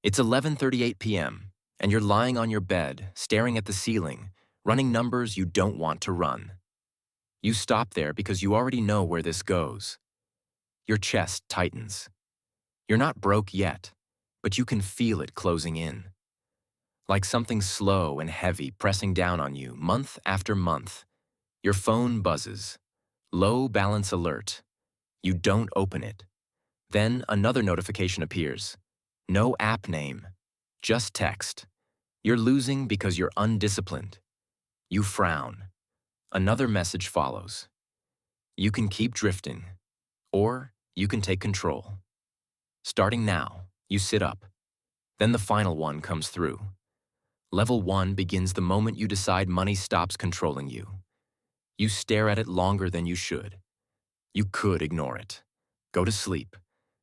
It's 11:38 p.m., and you're lying on your bed, staring at the ceiling, running numbers you don't want to run. You stop there because you already know where this goes. Your chest tightens. You're not broke yet, but you can feel it closing in. Like something slow and heavy pressing down on you month after month. Your phone buzzes. Low balance alert. You don't open it. Then another notification appears. No app name. Just text. You're losing because you're undisciplined. You frown. Another message follows. You can keep drifting, or you can take control. Starting now, you sit up. Then the final one comes through. Level 1 begins the moment you decide money stops controlling you. You stare at it longer than you should. You could ignore it. Go to sleep.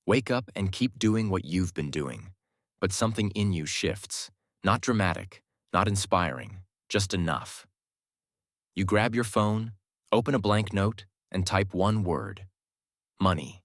Wake up and keep doing what you've been doing. But something in you shifts. Not dramatic, not inspiring, just enough. You grab your phone, open a blank note, and type one word. Money.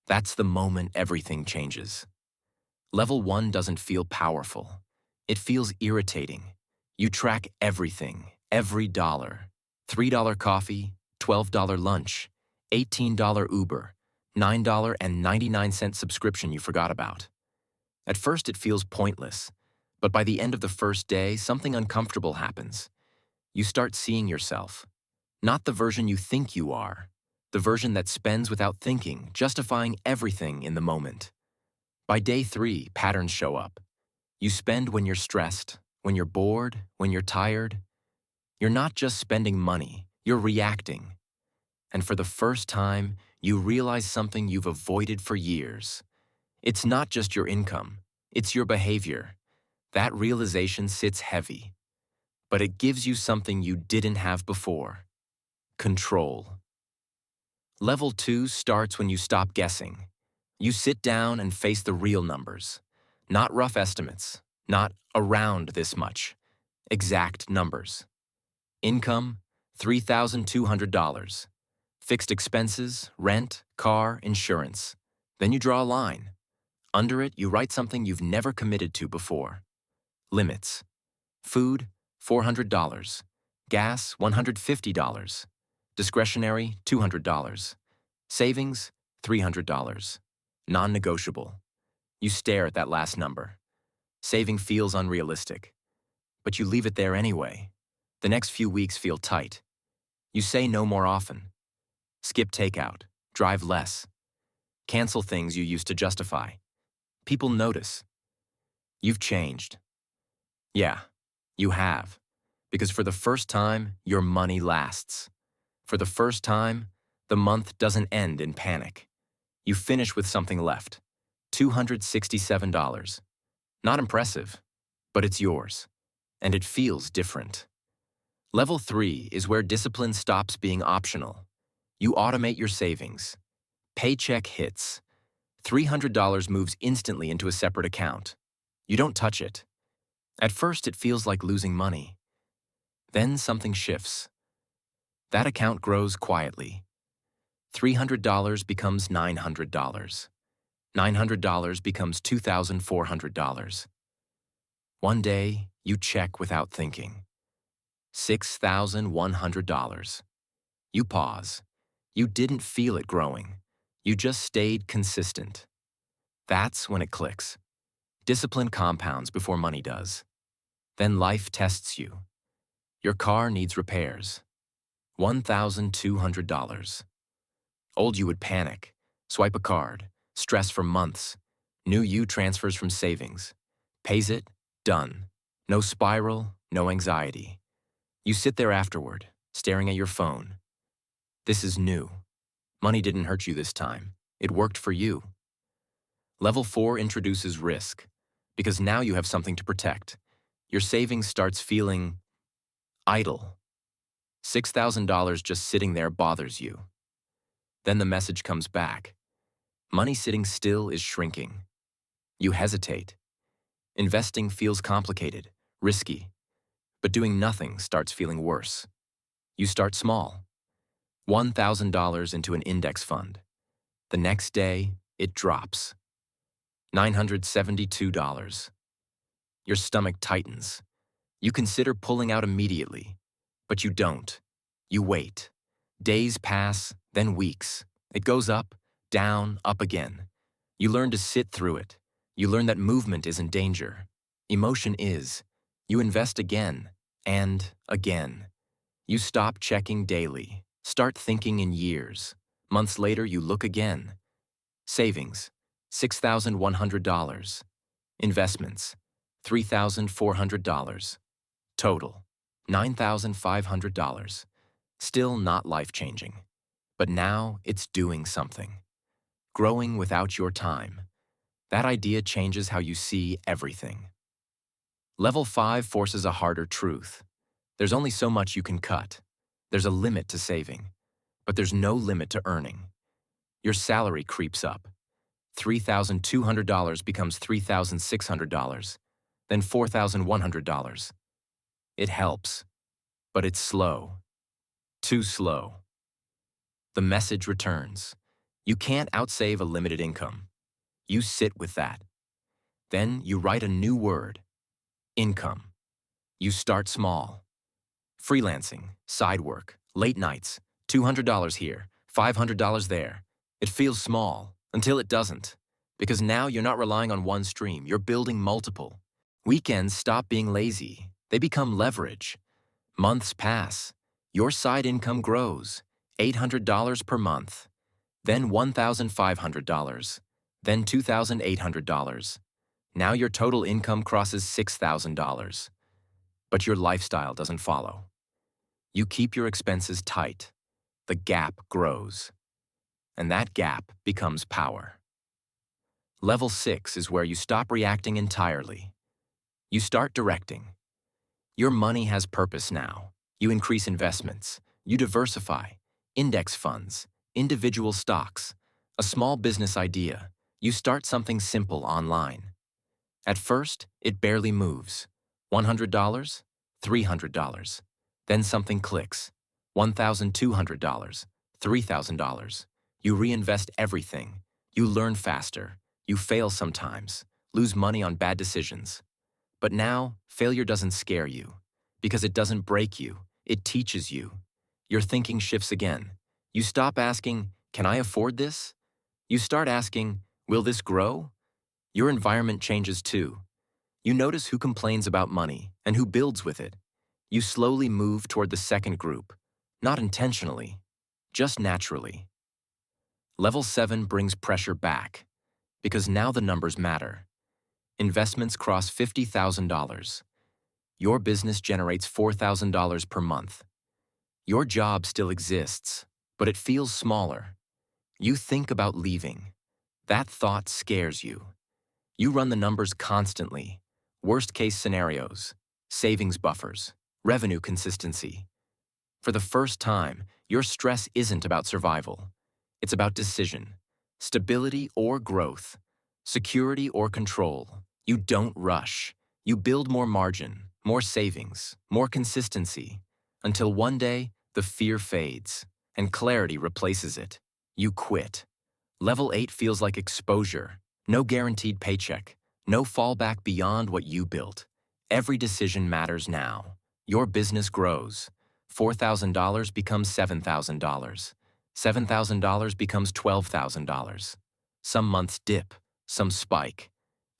That's the moment everything changes. Level 1 doesn't feel powerful. It feels irritating. You track everything, every dollar. $3 coffee, $12 lunch, $18 Uber, $9.99 subscription you forgot about. At first it feels pointless, but by the end of the first day, something uncomfortable happens. You start seeing yourself. Not the version you think you are, the version that spends without thinking, justifying everything in the moment. By day 3, patterns show up. You spend when you're stressed, when you're bored, when you're tired. You're not just spending money, you're reacting. And for the first time, you realize something you've avoided for years. It's not just your income, it's your behavior. That realization sits heavy. But it gives you something you didn't have before. Control. Level 2 starts when you stop guessing. You sit down and face the real numbers. Not rough estimates, not around this much. Exact numbers. Income, $3,200. Fixed expenses, rent, car, insurance. Then you draw a line. Under it, you write something you've never committed to before. Limits. Food, $400. Gas, $150. Discretionary, $200. Savings, $300. Non-negotiable. You stare at that last number. Saving feels unrealistic. But you leave it there anyway. The next few weeks feel tight. You say no more often. Skip takeout. Drive less. Cancel things you used to justify. People notice. You've changed. Yeah, you have. Because for the first time, your money lasts. For the first time, the month doesn't end in panic. You finish with something left. $267. Not impressive, but it's yours. And it feels different. Level 3 is where discipline stops being optional. You automate your savings. Paycheck hits. $300 moves instantly into a separate account. You don't touch it. At first, it feels like losing money. Then something shifts. That account grows quietly. $300 becomes $900. $900 becomes $2,400. One day, you check without thinking. $6,100. You pause. You didn't feel it growing. You just stayed consistent. That's when it clicks. Discipline compounds before money does. Then life tests you. Your car needs repairs. $1,200. Old you would panic, swipe a card, stress for months. New you transfers from savings. Pays it, done. No spiral, no anxiety. You sit there afterward, staring at your phone. This is new. Money didn't hurt you this time. It worked for you. Level 4 introduces risk, because now you have something to protect. Your savings starts feeling idle. $6,000 just sitting there bothers you. Then the message comes back. Money sitting still is shrinking. You hesitate. Investing feels complicated, risky. But doing nothing starts feeling worse. You start small. $1,000 into an index fund. The next day, it drops. $972. Your stomach tightens. You consider pulling out immediately, but you don't. You wait. Days pass, then weeks. It goes up, down, up again. You learn to sit through it. You learn that movement isn't danger. Emotion is. You invest again, and again. You stop checking daily. Start thinking in years. Months later, you look again. Savings, $6,100. Investments, $3,400. Total, $9,500. Still not life-changing. But now it's doing something. Growing without your time. That idea changes how you see everything. Level 5 forces a harder truth. There's only so much you can cut. There's a limit to saving, but there's no limit to earning. Your salary creeps up. $3,200 becomes $3,600, then $4,100. It helps, but it's slow. Too slow. The message returns. You can't outsave a limited income. You sit with that. Then you write a new word. Income. You start small. Freelancing, side work, late nights, $200 here, $500 there. It feels small until it doesn't, because now you're not relying on one stream, you're building multiple. Weekends stop being lazy. They become leverage. Months pass. Your side income grows, $800 per month, then $1,500, then $2,800. Now your total income crosses $6,000. But your lifestyle doesn't follow. You keep your expenses tight. The gap grows. And that gap becomes power. Level 6 is where you stop reacting entirely. You start directing. Your money has purpose now. You increase investments. You diversify. Index funds, individual stocks, a small business idea. You start something simple online. At first, it barely moves. $100, $300. Then something clicks. $1,200, $3,000. You reinvest everything. You learn faster. You fail sometimes, lose money on bad decisions. But now, failure doesn't scare you, because it doesn't break you. It teaches you. Your thinking shifts again. You stop asking, "Can I afford this?" You start asking, "Will this grow?" Your environment changes too. You notice who complains about money and who builds with it. You slowly move toward the second group, not intentionally, just naturally. Level 7 brings pressure back, because now the numbers matter. Investments cross $50,000. Your business generates $4,000 per month. Your job still exists, but it feels smaller. You think about leaving. That thought scares you. You run the numbers constantly. Worst-case scenarios, savings buffers, revenue consistency. For the first time, your stress isn't about survival. It's about decision, stability or growth, security or control. You don't rush. You build more margin, more savings, more consistency, until one day the fear fades and clarity replaces it. You quit. Level 8 feels like exposure. No guaranteed paycheck. No fallback beyond what you built. Every decision matters now. Your business grows. $4,000 becomes $7,000. $7,000 becomes $12,000. Some months dip, some spike.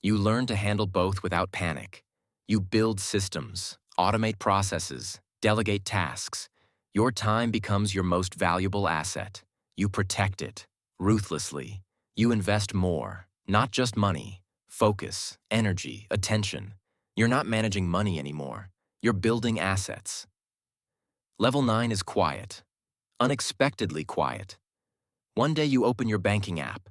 You learn to handle both without panic. You build systems, automate processes, delegate tasks. Your time becomes your most valuable asset. You protect it, ruthlessly. You invest more, not just money, focus, energy, attention. You're not managing money anymore. You're building assets. Level 9 is quiet, unexpectedly quiet. One day you open your banking app.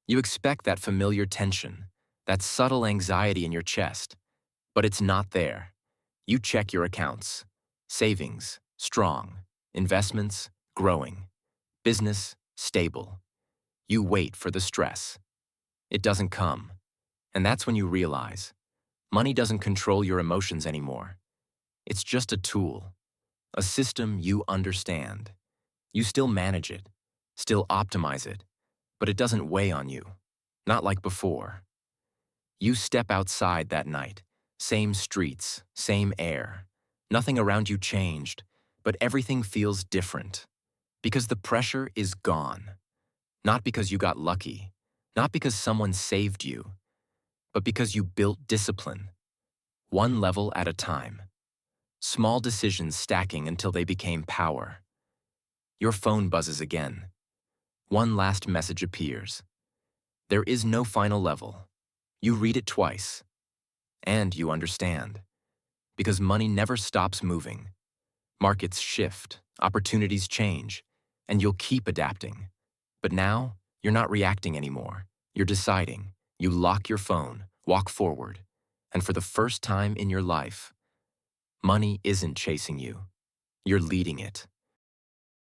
You expect that familiar tension, that subtle anxiety in your chest, but it's not there. You check your accounts. Savings, strong. Investments, growing. Business, stable. You wait for the stress. It doesn't come. And that's when you realize, money doesn't control your emotions anymore. It's just a tool, a system you understand. You still manage it, still optimize it, but it doesn't weigh on you, not like before. You step outside that night. Same streets, same air. Nothing around you changed, but everything feels different. Because the pressure is gone. Not because you got lucky, not because someone saved you, but because you built discipline, one level at a time. Small decisions stacking until they became power. Your phone buzzes again. One last message appears. There is no final level. You read it twice. And you understand. Because money never stops moving. Markets shift, opportunities change, and you'll keep adapting. But now, you're not reacting anymore. You're deciding. You lock your phone, walk forward, and for the first time in your life, money isn't chasing you. You're leading it.